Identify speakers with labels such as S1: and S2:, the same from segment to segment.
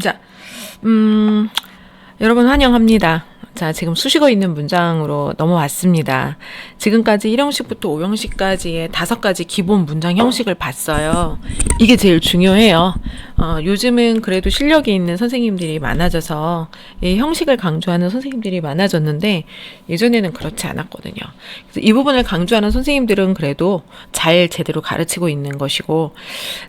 S1: 자, 여러분 환영합니다. 자, 지금 수식어 있는 문장으로 넘어왔습니다. 지금까지 1형식부터 5형식까지의 5가지 기본 문장 형식을 봤어요. 이게 제일 중요해요. 요즘은 그래도 실력이 있는 선생님들이 많아져서 이 형식을 강조하는 선생님들이 많아졌는데 예전에는 그렇지 않았거든요. 그래서 이 부분을 강조하는 선생님들은 그래도 잘 제대로 가르치고 있는 것이고,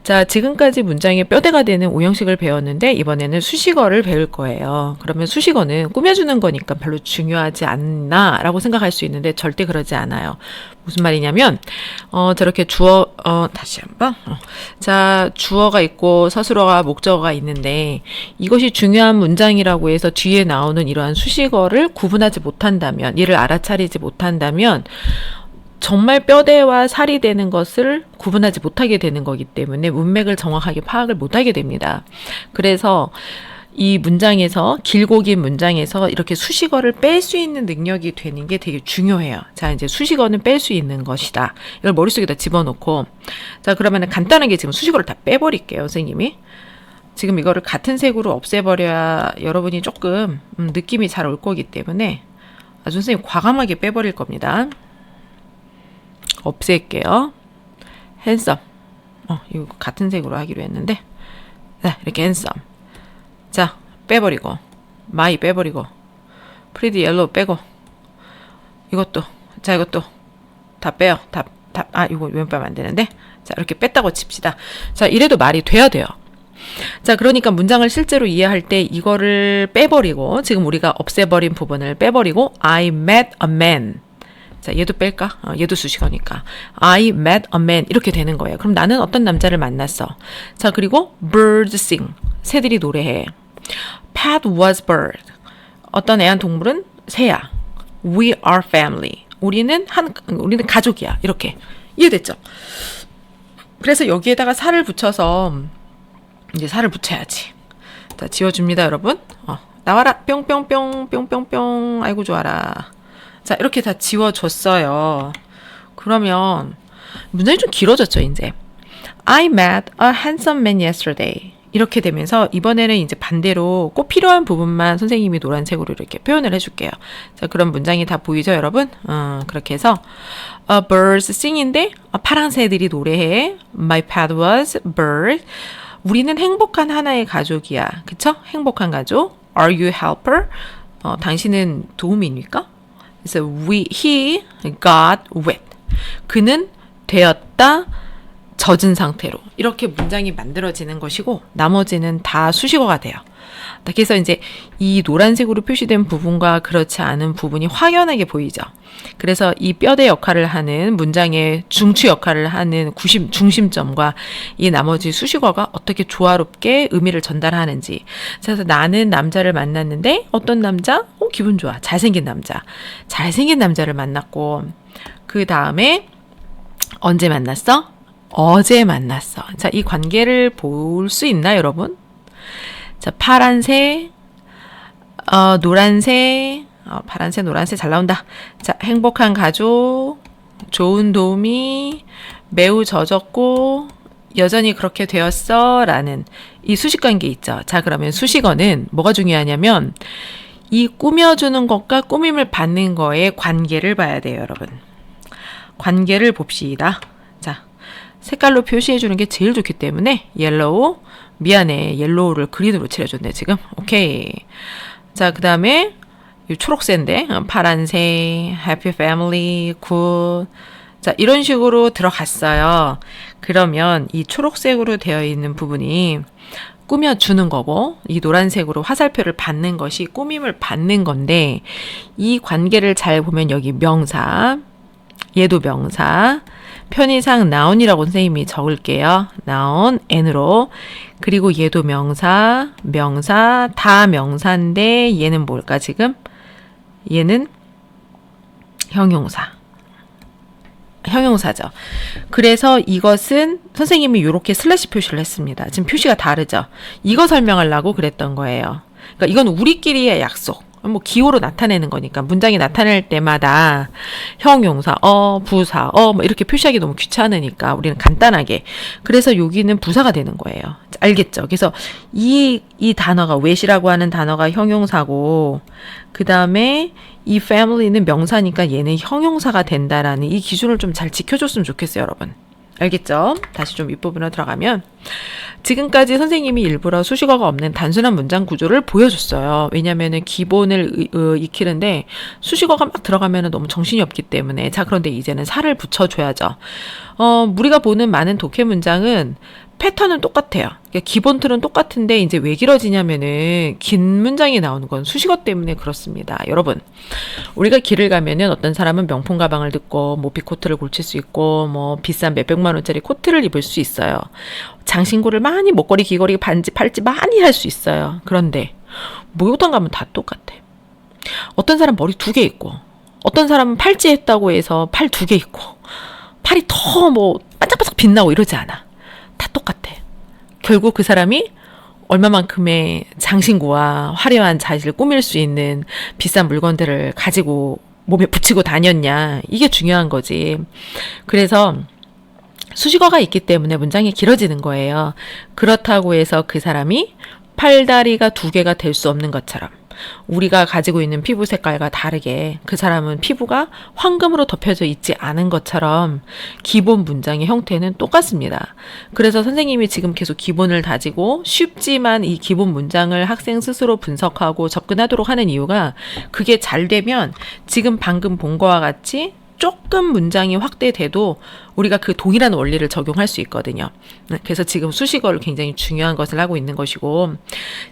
S1: 자, 지금까지 문장의 뼈대가 되는 5형식을 배웠는데 이번에는 수식어를 배울 거예요. 그러면 수식어는 꾸며주는 거니까 별로 중요하지 않나 라고 생각할 수 있는데 절대 그러지 않아요. 무슨 말이냐면 저렇게 다시 한번 자, 주어가 있고 서술어가 목적어가 있는데 이것이 중요한 문장이라고 해서 뒤에 나오는 이러한 수식어를 구분하지 못한다면, 이를 알아차리지 못한다면 정말 뼈대와 살이 되는 것을 구분하지 못하게 되는 거기 때문에 문맥을 정확하게 파악을 못하게 됩니다. 그래서 이 문장에서, 길고 긴 문장에서 이렇게 수식어를 뺄 수 있는 능력이 되는 게 되게 중요해요. 자, 이제 수식어는 뺄 수 있는 것이다. 이걸 머릿속에다 집어넣고, 자, 그러면 간단하게 지금 수식어를 다 빼버릴게요, 선생님이. 지금 이거를 같은 색으로 없애버려야 여러분이 조금 느낌이 잘 올 거기 때문에 아주 선생님 과감하게 빼버릴 겁니다. 없앨게요. handsome. 이거 같은 색으로 하기로 했는데, 자, 이렇게 handsome. 자, 빼버리고, my 빼버리고, pretty yellow 빼고, 이것도, 자, 이것도 다 빼요. 이거 왜 빼면 안 되는데? 자, 이렇게 뺐다고 칩시다. 자, 이래도 말이 돼야 돼요. 자, 그러니까 문장을 실제로 이해할 때 이거를 빼버리고, 지금 우리가 없애버린 부분을 빼버리고, I met a man. 자, 얘도 뺄까? 얘도 수식어니까. I met a man. 이렇게 되는 거예요. 그럼 나는 어떤 남자를 만났어. 자, 그리고 birds sing. 새들이 노래해. Pet was bird. 어떤 애완동물은 새야. We are family. 우리는 가족이야. 이렇게. 이해됐죠? 그래서 여기에다가 살을 붙여서 이제 살을 붙여야지. 자, 지워줍니다, 여러분. 나와라. 뿅뿅뿅, 뿅뿅뿅. 아이고, 좋아라. 자, 이렇게 다 지워줬어요. 그러면 문장이 좀 길어졌죠, 이제. I met a handsome man yesterday. 이렇게 되면서 이번에는 이제 반대로 꼭 필요한 부분만 선생님이 노란색으로 이렇게 표현을 해줄게요. 자, 그럼 문장이 다 보이죠, 여러분? 그렇게 해서 birds sing인데 파란 새들이 노래해. My pet was bird. 우리는 행복한 하나의 가족이야. 그쵸? 행복한 가족. Are you helper? 당신은 도우미입니까? 그래서 he got wet. 그는 되었다. 젖은 상태로. 이렇게 문장이 만들어지는 것이고 나머지는 다 수식어가 돼요. 그래서 이제 이 노란색으로 표시된 부분과 그렇지 않은 부분이 확연하게 보이죠. 그래서 이 뼈대 역할을 하는, 문장의 중추 역할을 하는 중심점과 이 나머지 수식어가 어떻게 조화롭게 의미를 전달하는지. 그래서 나는 남자를 만났는데 어떤 남자? 기분 좋아. 잘생긴 남자. 잘생긴 남자를 만났고, 그 다음에 언제 만났어? 어제 만났어. 자, 이 관계를 볼 수 있나, 여러분? 자, 파란색, 노란색, 파란색, 노란색 잘 나온다. 자, 행복한 가족, 좋은 도우미, 매우 젖었고, 여전히 그렇게 되었어. 라는 이 수식관계 있죠. 자, 그러면 수식어는 뭐가 중요하냐면, 이 꾸며주는 것과 꾸밈을 받는 거의 관계를 봐야 돼요, 여러분. 관계를 봅시다. 자, 색깔로 표시해주는 게 제일 좋기 때문에 옐로우, 미안해, 옐로우를 그린으로 칠해줬네 지금. 오케이. 자, 그 다음에 초록색인데 파란색, happy family, good. 자, 이런 식으로 들어갔어요. 그러면 이 초록색으로 되어 있는 부분이 꾸며주는 거고, 이 노란색으로 화살표를 받는 것이 꾸밈을 받는 건데, 이 관계를 잘 보면 여기 명사, 얘도 명사, 편의상 noun이라고 선생님이 적을게요. noun, n으로. 그리고 얘도 명사, 다 명사인데 얘는 뭘까 지금? 얘는 형용사죠. 그래서 이것은 선생님이 이렇게 슬래시 표시를 했습니다. 지금 표시가 다르죠. 이거 설명하려고 그랬던 거예요. 그러니까 이건 우리끼리의 약속. 뭐 기호로 나타내는 거니까 문장이 나타낼 때마다 형용사, 부사, 뭐 이렇게 표시하기 너무 귀찮으니까 우리는 간단하게. 그래서 여기는 부사가 되는 거예요. 알겠죠? 그래서 이 단어가 what이라고 하는 단어가 형용사고 그 다음에 이 family는 명사니까 얘는 형용사가 된다라는 이 기준을 좀 잘 지켜줬으면 좋겠어요, 여러분. 알겠죠? 다시 좀 윗부분으로 들어가면 지금까지 선생님이 일부러 수식어가 없는 단순한 문장 구조를 보여줬어요. 왜냐면은 기본을 익히는데 수식어가 막 들어가면은 너무 정신이 없기 때문에. 자, 그런데 이제는 살을 붙여줘야죠. 우리가 보는 많은 독해 문장은 패턴은 똑같아요. 그러니까 기본 틀은 똑같은데 이제 왜 길어지냐면은 긴 문장이 나오는 건 수식어 때문에 그렇습니다. 여러분, 우리가 길을 가면은 어떤 사람은 명품 가방을 듣고 모피 코트를 걸칠 수 있고 뭐 비싼 몇백만 원짜리 코트를 입을 수 있어요. 장신구를 많이 목걸이, 귀걸이, 반지, 팔찌 많이 할 수 있어요. 그런데 목욕탕 가면 다 똑같아. 어떤 사람 머리 2개 있고 어떤 사람은 팔찌 했다고 해서 팔 2개 있고 팔이 더 뭐 반짝반짝 빛나고 이러지 않아. 다 똑같아. 결국 그 사람이 얼마만큼의 장신구와 화려한 자질을 꾸밀 수 있는 비싼 물건들을 가지고 몸에 붙이고 다녔냐. 이게 중요한 거지. 그래서 수식어가 있기 때문에 문장이 길어지는 거예요. 그렇다고 해서 그 사람이 팔다리가 2개가 될 수 없는 것처럼 우리가 가지고 있는 피부 색깔과 다르게 그 사람은 피부가 황금으로 덮여져 있지 않은 것처럼 기본 문장의 형태는 똑같습니다. 그래서 선생님이 지금 계속 기본을 다지고 쉽지만 이 기본 문장을 학생 스스로 분석하고 접근하도록 하는 이유가 그게 잘 되면 지금 방금 본 거와 같이 조금 문장이 확대돼도 우리가 그 동일한 원리를 적용할 수 있거든요. 그래서 지금 수식어를 굉장히 중요한 것을 하고 있는 것이고,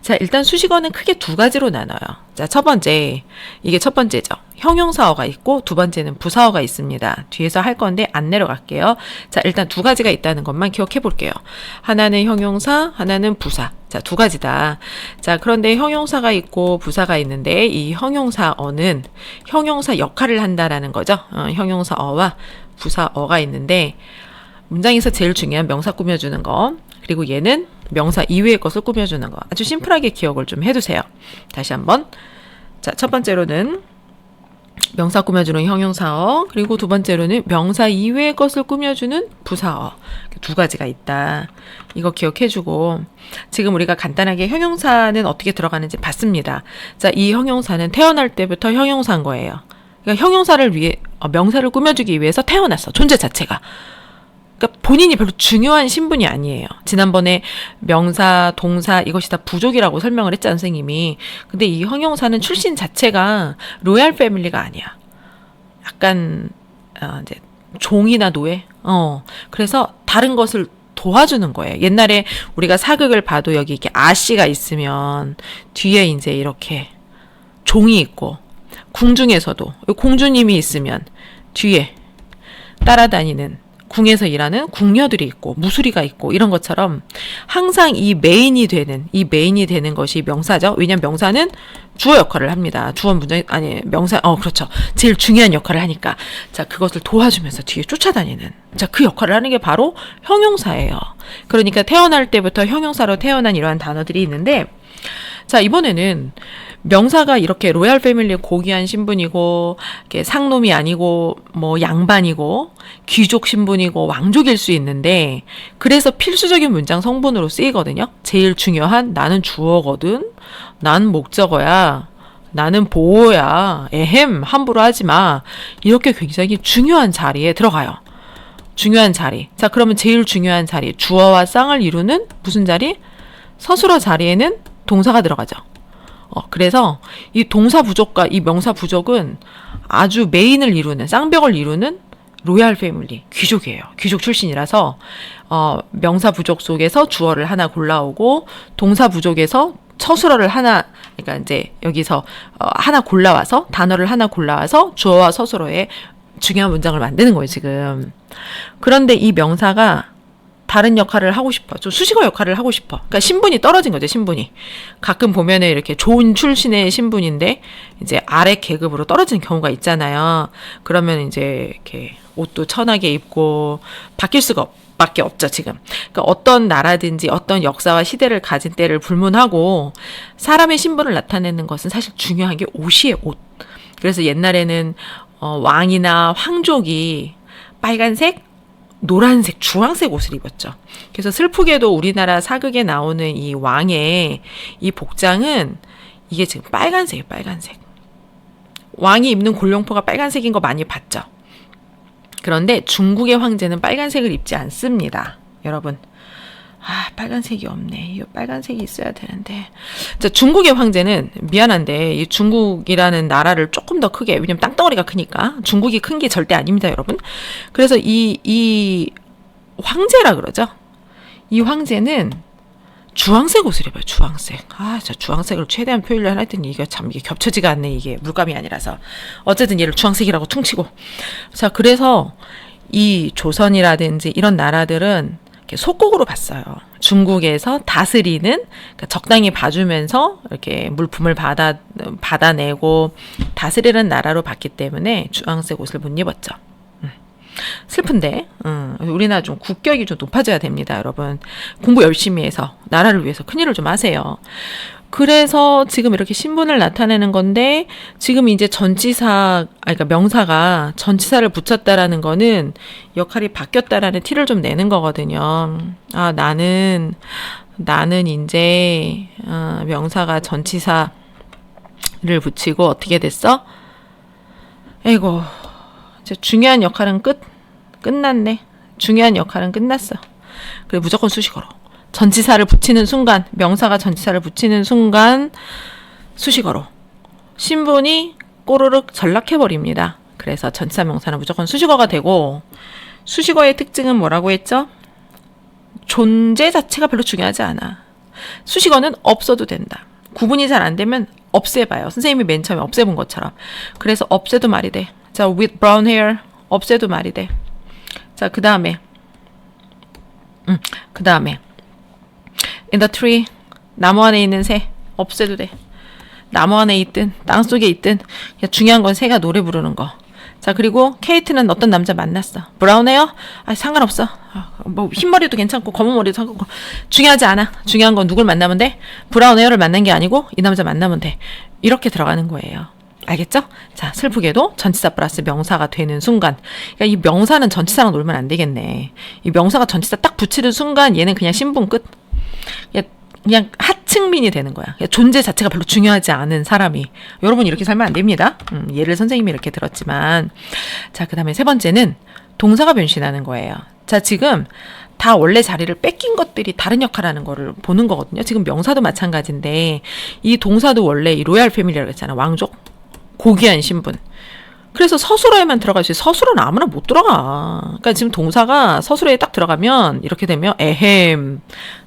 S1: 자, 일단 수식어는 크게 2가지로 나눠요. 자, 첫 번째, 이게 첫 번째죠. 형용사어가 있고 두 번째는 부사어가 있습니다. 뒤에서 할 건데 안 내려갈게요. 자, 일단 2가지가 있다는 것만 기억해 볼게요. 하나는 형용사, 하나는 부사. 자, 2가지다. 자, 그런데 형용사가 있고 부사가 있는데 이 형용사어는 형용사 역할을 한다라는 거죠. 형용사어와 부사어가 있는데 문장에서 제일 중요한 명사 꾸며주는 거, 그리고 얘는 명사 이외의 것을 꾸며주는 거. 아주 심플하게 기억을 좀 해두세요. 다시 한번. 자, 첫 번째로는 명사 꾸며주는 형용사어, 그리고 두 번째로는 명사 이외의 것을 꾸며주는 부사어. 2가지가 있다. 이거 기억해주고, 지금 우리가 간단하게 형용사는 어떻게 들어가는지 봤습니다. 자, 이 형용사는 태어날 때부터 형용사인 거예요. 그러니까 형용사를 위해 명사를 꾸며주기 위해서 태어났어. 존재 자체가. 그러니까 본인이 별로 중요한 신분이 아니에요. 지난번에 명사, 동사 이것이 다 부족이라고 설명을 했잖아요, 선생님이. 근데 이 형용사는 출신 자체가 로얄 패밀리가 아니야. 약간 이제 종이나 노예. 그래서 다른 것을 도와주는 거예요. 옛날에 우리가 사극을 봐도 여기 이렇게 아씨가 있으면 뒤에 이제 이렇게 종이 있고, 궁중에서도 공주님이 있으면 뒤에 따라다니는 궁에서 일하는 궁녀들이 있고 무수리가 있고 이런 것처럼 항상 이 메인이 되는 것이 명사죠. 왜냐하면 명사는 주어 역할을 합니다. 주어 문장 아니 명사 그렇죠. 제일 중요한 역할을 하니까. 자, 그것을 도와주면서 뒤에 쫓아다니는, 자, 그 역할을 하는 게 바로 형용사예요. 그러니까 태어날 때부터 형용사로 태어난 이러한 단어들이 있는데, 자, 이번에는 명사가 이렇게 로얄 패밀리의 고귀한 신분이고, 이렇게 상놈이 아니고, 뭐 양반이고, 귀족 신분이고, 왕족일 수 있는데, 그래서 필수적인 문장 성분으로 쓰이거든요. 제일 중요한 나는 주어거든. 난 목적어야. 나는 보호야. 에헴, 함부로 하지 마. 이렇게 굉장히 중요한 자리에 들어가요. 중요한 자리. 자, 그러면 제일 중요한 자리. 주어와 쌍을 이루는 무슨 자리? 서술어 자리에는 동사가 들어가죠. 그래서 이 동사 부족과 이 명사 부족은 아주 메인을 이루는, 쌍벽을 이루는 로얄 패밀리, 귀족이에요. 귀족 출신이라서 명사 부족 속에서 주어를 하나 골라오고 동사 부족에서 서술어를 하나, 그러니까 이제 여기서 하나 골라와서 단어를 하나 골라와서 주어와 서술어에 중요한 문장을 만드는 거예요, 지금. 그런데 이 명사가 다른 역할을 하고 싶어. 좀 수식어 역할을 하고 싶어. 그러니까 신분이 떨어진 거죠, 신분이. 가끔 보면은 이렇게 좋은 출신의 신분인데 이제 아래 계급으로 떨어지는 경우가 있잖아요. 그러면 이제 이렇게 옷도 천하게 입고 바뀔 수가 밖에 없죠, 지금. 그러니까 어떤 나라든지 어떤 역사와 시대를 가진 때를 불문하고 사람의 신분을 나타내는 것은 사실 중요한 게 옷이에요, 옷. 그래서 옛날에는 왕이나 황족이 빨간색, 노란색, 주황색 옷을 입었죠. 그래서 슬프게도 우리나라 사극에 나오는 이 왕의 이 복장은 이게 지금 빨간색이에요, 빨간색. 왕이 입는 골룡포가 빨간색인 거 많이 봤죠. 그런데 중국의 황제는 빨간색을 입지 않습니다. 여러분. 빨간색이 없네. 이거 빨간색이 있어야 되는데. 자, 중국의 황제는 미안한데 이 중국이라는 나라를 조금 더 크게, 왜냐면 땅덩어리가 크니까 중국이 큰 게 절대 아닙니다, 여러분. 그래서 이 황제라 그러죠. 이 황제는 주황색 옷을 입어요. 주황색. 저 주황색을 최대한 표현을 하려 했더니 이게 겹쳐지가 않네. 이게 물감이 아니라서. 어쨌든 얘를 주황색이라고 퉁치고. 자, 그래서 이 조선이라든지 이런 나라들은 이렇게 속국으로 봤어요. 중국에서 다스리는, 그러니까 적당히 봐주면서 이렇게 물품을 받아내고 다스리는 나라로 봤기 때문에 주황색 옷을 못 입었죠. 슬픈데, 우리나라 좀 국격이 좀 높아져야 됩니다, 여러분. 공부 열심히 해서, 나라를 위해서 큰일을 좀 하세요. 그래서 지금 이렇게 신분을 나타내는 건데, 지금 이제 그러니까 명사가 전치사를 붙였다라는 거는 역할이 바뀌었다라는 티를 좀 내는 거거든요. 나는 이제, 명사가 전치사를 붙이고 어떻게 됐어? 에이고. 중요한 역할은 끝났네. 중요한 역할은 끝났어. 그래, 무조건 수식어로. 전치사를 붙이는 순간, 명사가 전치사를 붙이는 순간 수식어로. 신분이 꼬르륵 전락해버립니다. 그래서 전치사 명사는 무조건 수식어가 되고, 수식어의 특징은 뭐라고 했죠? 존재 자체가 별로 중요하지 않아. 수식어는 없어도 된다. 구분이 잘 안 되면 없애봐요. 선생님이 맨 처음에 없애본 것처럼. 그래서 없애도 말이 돼. 자, with brown hair. 없애도 말이 돼. 자, 그 다음에 in the tree. 나무 안에 있는 새. 없애도 돼. 나무 안에 있든 땅 속에 있든 중요한 건 새가 노래 부르는 거. 자, 그리고 케이트는 어떤 남자 만났어. 브라운 헤어? 상관없어. 뭐 흰머리도 괜찮고 검은 머리도 상관없고 중요하지 않아. 중요한 건 누굴 만나면 돼. 브라운 헤어를 만난 게 아니고 이 남자 만나면 돼. 이렇게 들어가는 거예요. 알겠죠? 자, 슬프게도 전치사 플러스 명사가 되는 순간, 그러니까 이 명사는 전치사랑 놀면 안 되겠네. 이 명사가 전치사 딱 붙이는 순간 얘는 그냥 신분 끝. 그냥 하층민이 되는 거야. 존재 자체가 별로 중요하지 않은 사람이. 여러분 이렇게 살면 안 됩니다. 예를 선생님이 이렇게 들었지만. 자, 그 다음에 세 번째는 동사가 변신하는 거예요. 자, 지금 다 원래 자리를 뺏긴 것들이 다른 역할을 하는 거를 보는 거거든요. 지금 명사도 마찬가지인데 이 동사도 원래 이 로얄 패밀리라고 했잖아. 왕족. 고귀한 신분. 그래서 서술어에만 들어가지 서술어는 아무나 못 들어가. 그러니까 지금 동사가 서술어에 딱 들어가면 이렇게 되면 에헴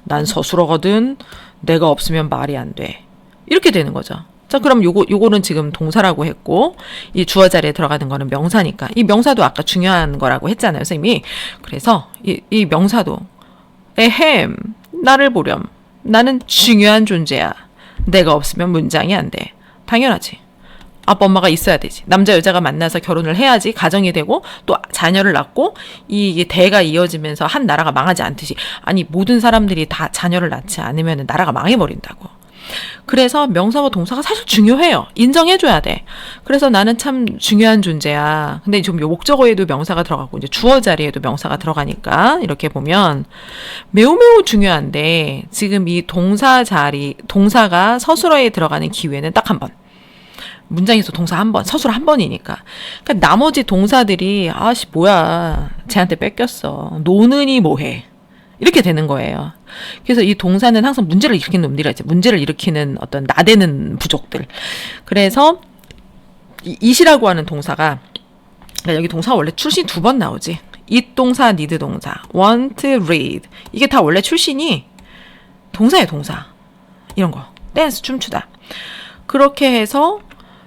S1: 난 서술어거든. 내가 없으면 말이 안 돼. 이렇게 되는 거죠. 자, 그럼 요거는 지금 동사라고 했고 이 주어 자리에 들어가는 거는 명사니까 이 명사도 아까 중요한 거라고 했잖아요, 선생님이. 그래서 이 명사도 에헴 나를 보렴. 나는 중요한 존재야. 내가 없으면 문장이 안 돼. 당연하지. 아빠 엄마가 있어야 되지. 남자 여자가 만나서 결혼을 해야지 가정이 되고 또 자녀를 낳고 이게 대가 이어지면서 한 나라가 망하지 않듯이. 아니 모든 사람들이 다 자녀를 낳지 않으면 나라가 망해버린다고. 그래서 명사와 동사가 사실 중요해요. 인정해줘야 돼. 그래서 나는 참 중요한 존재야. 근데 좀 목적어에도 명사가 들어가고 이제 주어 자리에도 명사가 들어가니까 이렇게 보면 매우 중요한데 지금 이 동사가 서술어에 들어가는 기회는 딱 한 번. 문장에서 동사 한 번, 서술 한 번이니까. 그러니까 나머지 동사들이 뭐야, 쟤한테 뺏겼어. 노는이 뭐해. 이렇게 되는 거예요. 그래서 이 동사는 항상 문제를 일으키는 놈들이라 했죠. 문제를 일으키는 어떤 나대는 부족들. 그래서 it이라고 하는 동사가, 그러니까 여기 동사가 원래 출신이 2번 나오지. it 동사, need 동사, want, read. 이게 다 원래 출신이 동사예요, 동사. 이런 거. 댄스, 춤추다. 그렇게 해서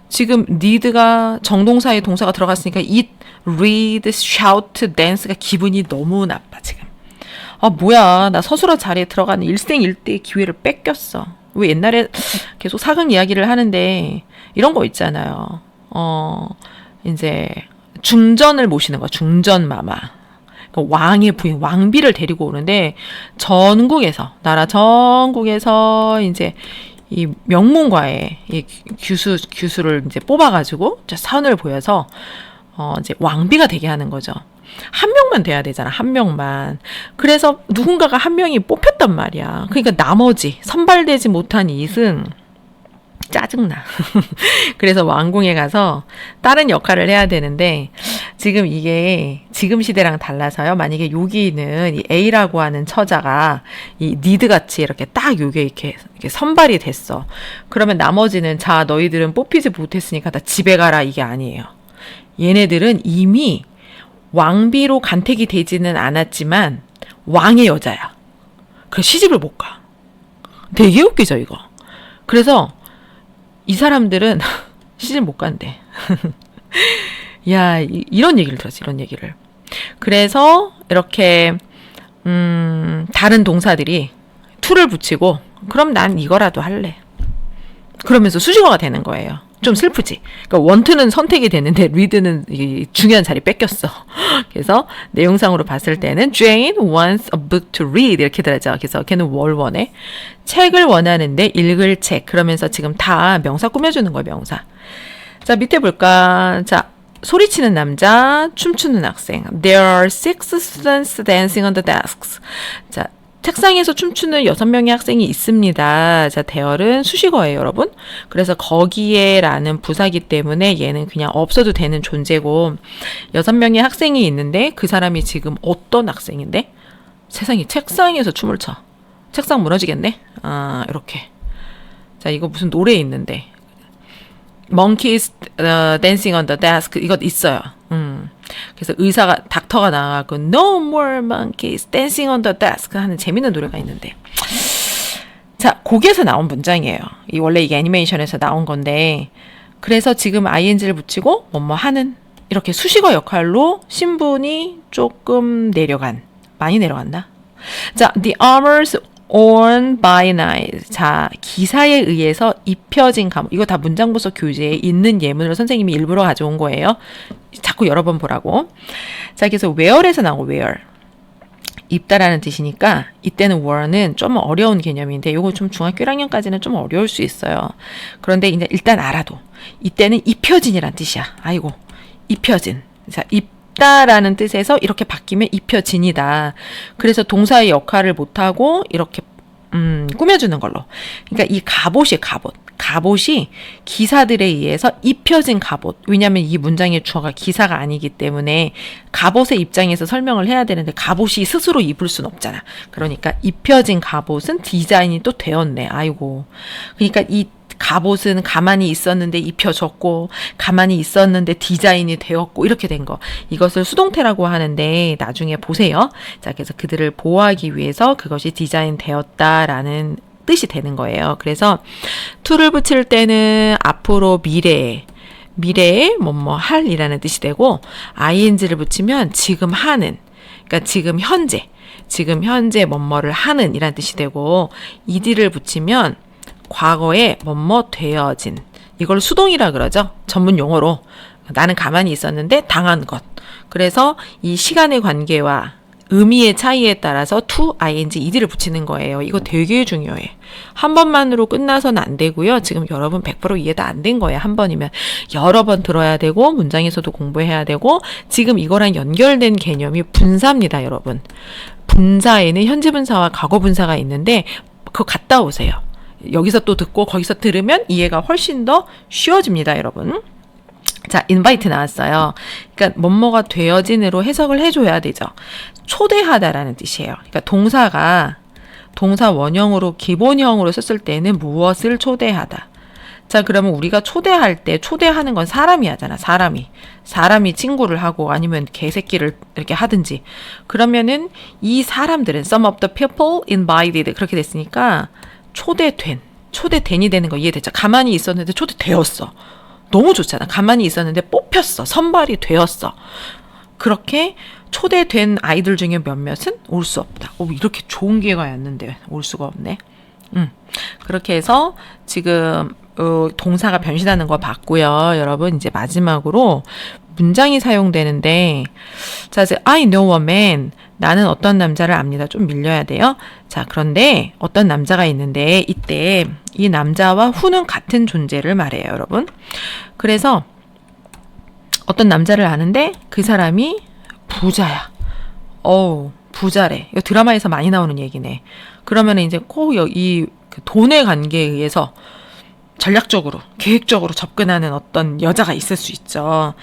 S1: 지금 need가 정동사의 동사가 들어갔으니까 eat, read, shout, dance가 기분이 너무 나빠 지금. 뭐야, 나 서술어 자리에 들어가는 일생일대의 기회를 뺏겼어. 왜 옛날에 계속 사극 이야기를 하는데 이런 거 있잖아요. 이제 중전을 모시는 거야. 중전 마마. 그러니까 왕의 부인, 왕비를 데리고 오는데 전국에서 나라 전국에서 이제 이 명문과에 이 규수를 이제 뽑아가지고 선을 보여서 이제 왕비가 되게 하는 거죠. 한 명만 돼야 되잖아. 한 명만. 그래서 누군가가 한 명이 뽑혔단 말이야. 그러니까 나머지 선발되지 못한 이승 짜증나. 그래서 왕궁에 가서 다른 역할을 해야 되는데 지금 이게 지금 시대랑 달라서요. 만약에 여기는 이 A라고 하는 처자가 이 니드 같이 이렇게 딱 요게 이렇게 선발이 됐어. 그러면 나머지는 자 너희들은 뽑히지 못했으니까 다 집에 가라 이게 아니에요. 얘네들은 이미 왕비로 간택이 되지는 않았지만 왕의 여자야. 그래서 시집을 못 가. 되게 웃기죠 이거. 그래서 이 사람들은 시집 못 간대. 야, 이런 얘기를 들었어, 이런 얘기를. 그래서 이렇게 다른 동사들이 to를 붙이고 그럼 난 이거라도 할래. 그러면서 수식어가 되는 거예요. 좀 슬프지. 그러니까 want는 선택이 됐는데 read는 중요한 자리 뺏겼어. 그래서 내용상으로 봤을 때는 Jane wants a book to read 이렇게 들어가죠. 그래서 걔는 뭘 원해? 책을 원하는데 읽을 책. 그러면서 지금 다 명사 꾸며주는 거예요. 명사. 자 밑에 볼까? 자 소리치는 남자, 춤추는 학생. There are 6 students dancing on the desks. 자 책상에서 춤추는 6명의 학생이 있습니다. 자, 대열은 수식어예요, 여러분. 그래서 거기에 라는 부사기 때문에 얘는 그냥 없어도 되는 존재고 6명의 학생이 있는데 그 사람이 지금 어떤 학생인데? 세상에 책상에서 춤을 춰. 책상 무너지겠네? 아, 이렇게. 자, 이거 무슨 노래 있는데. Monkeys dancing on the desk 이거 있어요. 그래서 닥터가 나와갖고 No more monkeys dancing on the desk 하는 재밌는 노래가 있는데 자 거기에서 나온 문장이에요. 원래 이게 애니메이션에서 나온 건데 그래서 지금 ing를 붙이고 뭐뭐 하는 이렇게 수식어 역할로 신분이 조금 많이 내려갔나? 자 the armors worn by night. 자, 기사에 의해서 입혀진 감옷. 이거 다 문장부서 교재에 있는 예문을 선생님이 일부러 가져온 거예요. 자꾸 여러 번 보라고. 자, 그래서 wear에서 나온 거, wear. 입다라는 뜻이니까 이때는 wear는 좀 어려운 개념인데 요거 좀 중학교 1학년까지는 좀 어려울 수 있어요. 그런데 이제 일단 알아도 이때는 입혀진이란 뜻이야. 아이고, 입혀진. 자, 입다라는 뜻에서 이렇게 바뀌면 입혀진이다. 그래서 동사의 역할을 못하고 이렇게 꾸며주는 걸로. 그러니까 이 갑옷이 기사들에 의해서 입혀진 갑옷. 왜냐하면 이 문장의 주어가 기사가 아니기 때문에 갑옷의 입장에서 설명을 해야 되는데 갑옷이 스스로 입을 순 없잖아. 그러니까 입혀진 갑옷은 디자인이 또 되었네. 아이고. 그러니까 이 갑옷은 가만히 있었는데 입혀졌고 가만히 있었는데 디자인이 되었고 이렇게 된 거. 이것을 수동태라고 하는데 나중에 보세요. 자, 그래서 그들을 보호하기 위해서 그것이 디자인되었다라는 뜻이 되는 거예요. 그래서 to를 붙일 때는 앞으로 미래에 뭐뭐 할이라는 뜻이 되고 ing를 붙이면 지금 하는 그러니까 지금 현재 뭐뭐를 하는 이라는 뜻이 되고 ed를 붙이면 과거에 뭐뭐 되어진 이걸 수동이라 그러죠. 전문 용어로 나는 가만히 있었는데 당한 것. 그래서 이 시간의 관계와 의미의 차이에 따라서 to, ing, ed를 붙이는 거예요. 이거 되게 중요해. 한 번만으로 끝나서는 안 되고요. 지금 여러분 100% 이해도 안 된 거예요. 한 번이면 여러 번 들어야 되고 문장에서도 공부해야 되고 지금 이거랑 연결된 개념이 분사입니다. 여러분. 분사에는 현재 분사와 과거 분사가 있는데 그거 갔다 오세요. 여기서 또 듣고 거기서 들으면 이해가 훨씬 더 쉬워집니다, 여러분. 자, invite 나왔어요. 그러니까 뭐뭐가 되어진으로 해석을 해줘야 되죠. 초대하다라는 뜻이에요. 그러니까 동사 원형으로 기본형으로 썼을 때는 무엇을 초대하다. 자, 그러면 우리가 초대할 때 초대하는 건 사람이 하잖아. 사람이 친구를 하고 아니면 개새끼를 이렇게 하든지. 그러면은 이 사람들은 some of the people invited 그렇게 됐으니까 초대된이 되는 거 이해되죠? 가만히 있었는데 초대되었어. 너무 좋잖아. 가만히 있었는데 뽑혔어. 선발이 되었어. 그렇게 초대된 아이들 중에 몇몇은 올 수 없다. 이렇게 좋은 기회가 왔는데 올 수가 없네. 그렇게 해서 지금 동사가 변신하는 거 봤고요. 여러분 이제 마지막으로 문장이 사용되는데, 자, 이제 I know a man. 나는 어떤 남자를 압니다. 좀 밀려야 돼요. 자, 그런데 어떤 남자가 있는데 이때 이 남자와 who는 같은 존재를 말해요, 여러분. 그래서 어떤 남자를 아는데 그 사람이 부자야. 부자래. 이거 드라마에서 많이 나오는 얘기네. 그러면 이제 꼭 이 돈의 관계에 의해서 전략적으로, 계획적으로 접근하는 어떤 여자가 있을 수 있죠.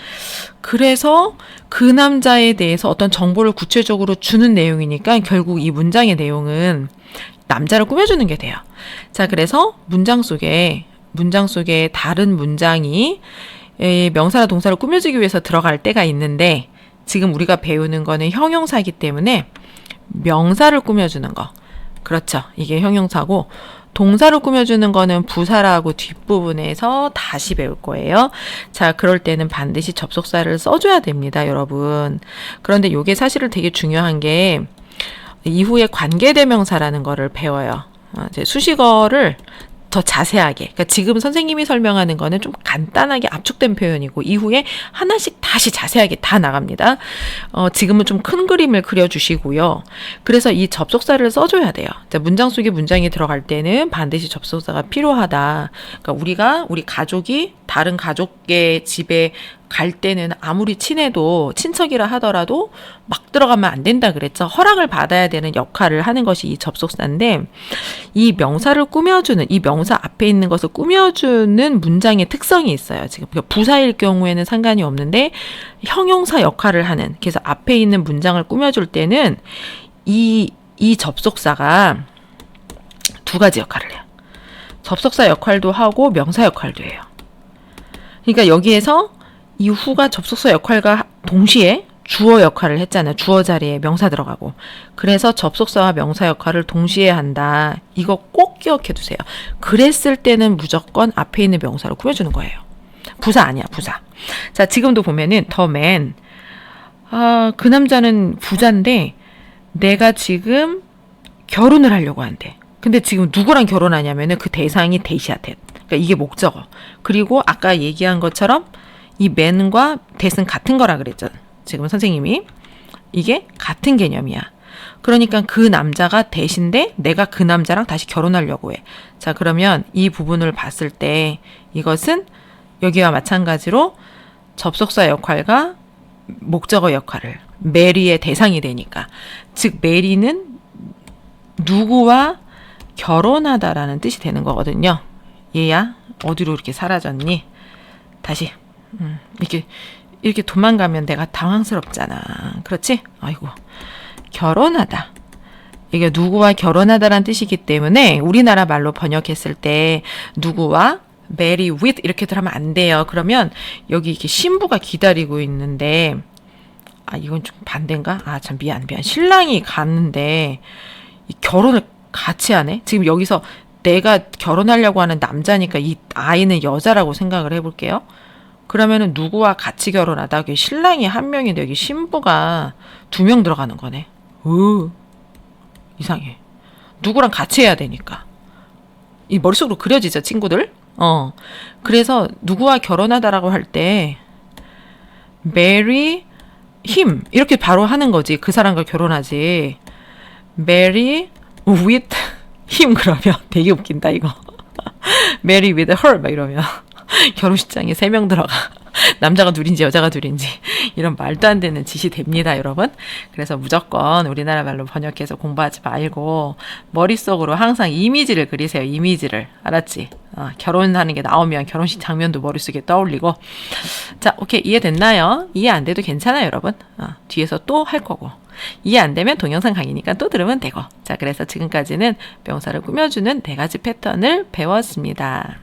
S1: 그래서 그 남자에 대해서 어떤 정보를 구체적으로 주는 내용이니까 결국 이 문장의 내용은 남자를 꾸며주는 게 돼요. 자, 그래서 문장 속에 다른 문장이 명사나 동사를 꾸며주기 위해서 들어갈 때가 있는데, 지금 우리가 배우는 거는 형용사이기 때문에 명사를 꾸며주는 거. 그렇죠. 이게 형용사고, 동사를 꾸며주는 거는 부사라고 뒷부분에서 다시 배울 거예요. 자, 그럴 때는 반드시 접속사를 써줘야 됩니다, 여러분. 그런데 이게 사실은 되게 중요한 게 이후에 관계대명사라는 거를 배워요. 이제 수식어를 더 자세하게, 그러니까 지금 선생님이 설명하는 거는 좀 간단하게 압축된 표현이고 이후에 하나씩 다시 자세하게 다 나갑니다. 지금은 좀 큰 그림을 그려주시고요. 그래서 이 접속사를 써줘야 돼요. 자, 문장 속에 문장이 들어갈 때는 반드시 접속사가 필요하다. 그러니까 우리 가족이 다른 가족의 집에 갈 때는 아무리 친해도, 친척이라 하더라도 막 들어가면 안 된다 그랬죠. 허락을 받아야 되는 역할을 하는 것이 이 접속사인데, 이 명사를 꾸며주는, 이 명사 앞에 있는 것을 꾸며주는 문장의 특성이 있어요. 지금 부사일 경우에는 상관이 없는데 형용사 역할을 하는, 그래서 앞에 있는 문장을 꾸며줄 때는 이 접속사가 두 가지 역할을 해요. 접속사 역할도 하고 명사 역할도 해요. 그러니까 여기에서 이 who가 접속사 역할과 동시에 주어 역할을 했잖아요. 주어 자리에 명사 들어가고. 그래서 접속사와 명사 역할을 동시에 한다. 이거 꼭 기억해 두세요. 그랬을 때는 무조건 앞에 있는 명사로 꾸며주는 거예요. 부사 아니야, 부사. 자, 지금도 보면은 the man. 그 남자는 부자인데 내가 지금 결혼을 하려고 한대. 근데 지금 누구랑 결혼하냐면은 그 대상이 대시야, 대. 그러니까 이게 목적어. 그리고 아까 얘기한 것처럼 이 man과 that은 같은 거라 그랬죠. 지금 선생님이. 이게 같은 개념이야. 그러니까 그 남자가 that인데 내가 그 남자랑 다시 결혼하려고 해. 자, 그러면 이 부분을 봤을 때 이것은 여기와 마찬가지로 접속사 역할과 목적어 역할을, 메리의 대상이 되니까. 즉 메리는 누구와 결혼하다라는 뜻이 되는 거거든요. 얘야, 어디로 이렇게 사라졌니? 다시. 이렇게 도망가면 내가 당황스럽잖아. 그렇지? 아이고. 결혼하다. 이게 누구와 결혼하다라는 뜻이기 때문에 우리나라 말로 번역했을 때 누구와 marry with 이렇게 들어가면 안 돼요. 그러면 여기 이렇게 신부가 기다리고 있는데, 이건 좀 반대인가? 참 미안. 신랑이 갔는데 이 결혼을 같이 하네? 지금 여기서 내가 결혼하려고 하는 남자니까 이 아이는 여자라고 생각을 해볼게요. 그러면은 누구와 같이 결혼하다, 여기 신랑이 한 명인데 여기 신부가 2명 들어가는 거네. 이상해. 누구랑 같이 해야 되니까. 이 머릿속으로 그려지죠, 친구들? 그래서 누구와 결혼하다라고 할 때 marry him 이렇게 바로 하는 거지. 그 사람과 결혼하지. marry with him 그러면 되게 웃긴다 이거. marry with her 막 이러면 결혼식장에 3명 들어가. 남자가 둘인지 여자가 둘인지 이런 말도 안 되는 짓이 됩니다, 여러분. 그래서 무조건 우리나라 말로 번역해서 공부하지 말고 머릿속으로 항상 이미지를 그리세요. 이미지를. 알았지? 결혼하는 게 나오면 결혼식 장면도 머릿속에 떠올리고. 자, 오케이. 이해됐나요? 이해 안 돼도 괜찮아요, 여러분. 뒤에서 또 할 거고. 이해 안 되면 동영상 강의니까 또 들으면 되고. 자, 그래서 지금까지는 명사를 꾸며주는 4가지 패턴을 배웠습니다.